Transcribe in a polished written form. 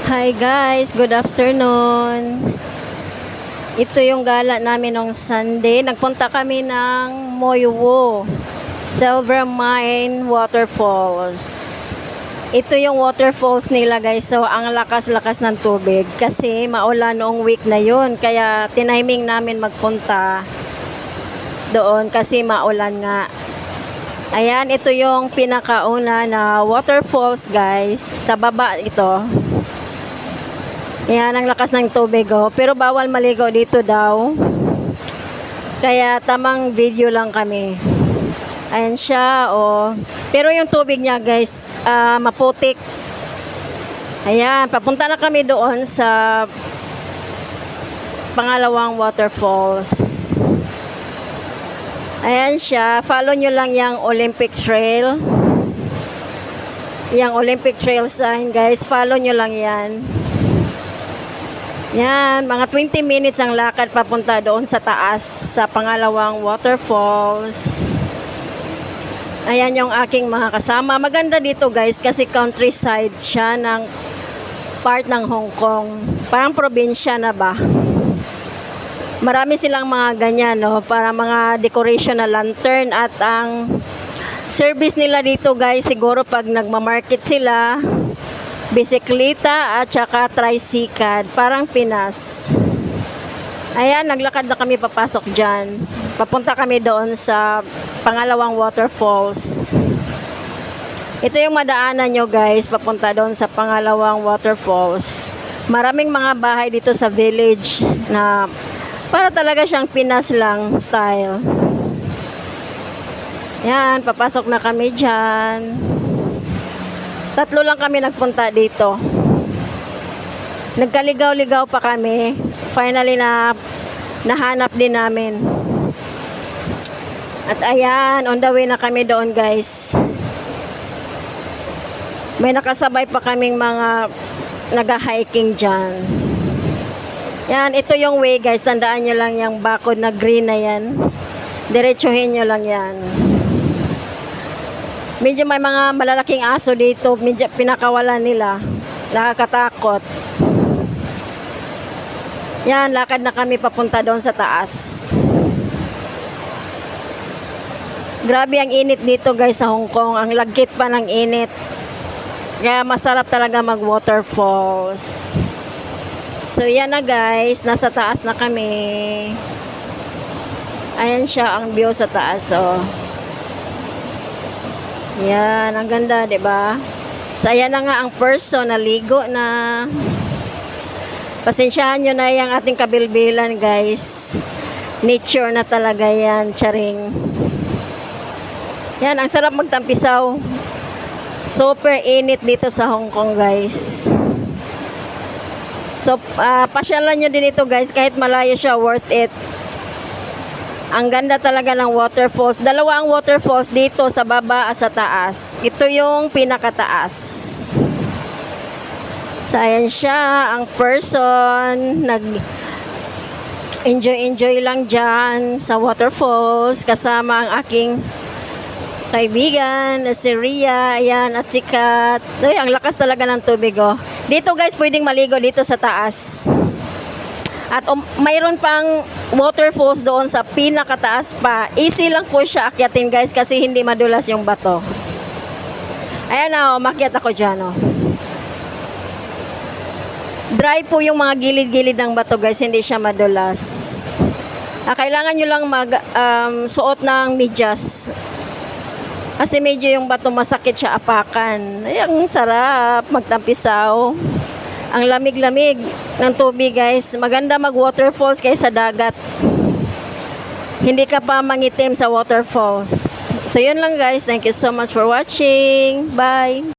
Hi guys, good afternoon. Ito yung gala namin nung Sunday. Nagpunta kami ng Moywo Silver Mine Waterfalls. Ito yung waterfalls nila guys. So ang lakas-lakas ng tubig kasi maulan noong week na yun. Kaya tiniming namin magpunta doon kasi maulan nga. Ayan, ito yung pinakauna na waterfalls guys. Sa baba ito. Yan, ang lakas ng tubig oh. Pero bawal maligo dito daw. Kaya tamang video lang kami. Ayan siya oh. Pero yung tubig niya guys, maputik. Ayan, papunta na kami doon sa pangalawang waterfalls. Ayan siya. Follow nyo lang yung Olympic Trail. Yung Olympic Trail sign guys. Follow nyo lang yan. Yan, mga 20 minutes ang lakad papunta doon sa taas, sa pangalawang waterfalls. Ayan yung aking mga kasama. Maganda dito guys kasi countryside siya ng part ng Hong Kong. Parang probinsya na ba? Marami silang mga ganyan, no? Para mga decoration na lantern at ang service nila dito guys, siguro pag nagmamarket sila, bisikleta at saka tricycle, parang Pinas. Ayan, naglakad na kami papasok dyan. Papunta kami doon sa pangalawang waterfalls. Ito yung madaanan nyo guys, papunta doon sa pangalawang waterfalls. Maraming mga bahay dito sa village na para talaga siyang Pinas lang style. Yan, papasok na kami dyan. Tatlo lang kami nagpunta dito. Nagkaligaw-ligaw pa kami. Finally na nahanap din namin. At ayan, on the way na kami doon guys. May nakasabay pa kaming mga nag-hiking dyan. Yan, ito yung way guys. Tandaan nyo lang yung bakod na green na yan. Diretsuhin nyo lang yan. Medyo may mga malalaking aso dito. Medyo pinakawalan nila. Nakakatakot. Yan, lakad na kami papunta doon sa taas. Grabe ang init dito guys sa Hong Kong. Ang lagkit pa ng init. Kaya masarap talaga mag waterfalls. So yan na guys. Nasa taas na kami. Ayan siya ang view sa taas oh. Yan, ang ganda, 'di ba? Saya na nga ang person naligo na. Pasensyahan nyo na yung ating kabilbilan, guys. Nature na talaga yan, charing. Yan, ang sarap magtampisaw. Super init dito sa Hong Kong, guys. So, pasyalan nyo din ito, guys, kahit malayo siya, worth it. Ang ganda talaga ng waterfalls. Dalawa ang waterfalls dito sa baba at sa taas. Ito yung pinakataas. So, ayan siya. Ang person nag-enjoy lang dyan sa waterfalls. Kasama ang aking kaibigan na si Ria. Ayan, at si Kat. Ay, ang lakas talaga ng tubig, oh. Dito, guys, pwedeng maligo dito sa taas. At mayroon pang waterfalls doon sa pinakataas pa. Easy lang po siya akyatin guys kasi hindi madulas yung bato. Ayan na, umakyat ako dyan. Oh. Dry po yung mga gilid-gilid ng bato guys, hindi siya madulas. Kailangan nyo lang suot ng medyas. Kasi medyo yung bato masakit siya apakan. Ay, ang sarap magtampisaw. Ang lamig-lamig ng tubig guys. Maganda mag waterfalls kaysa dagat. Hindi ka pa mangitim sa waterfalls. So yun lang guys. Thank you so much for watching. Bye!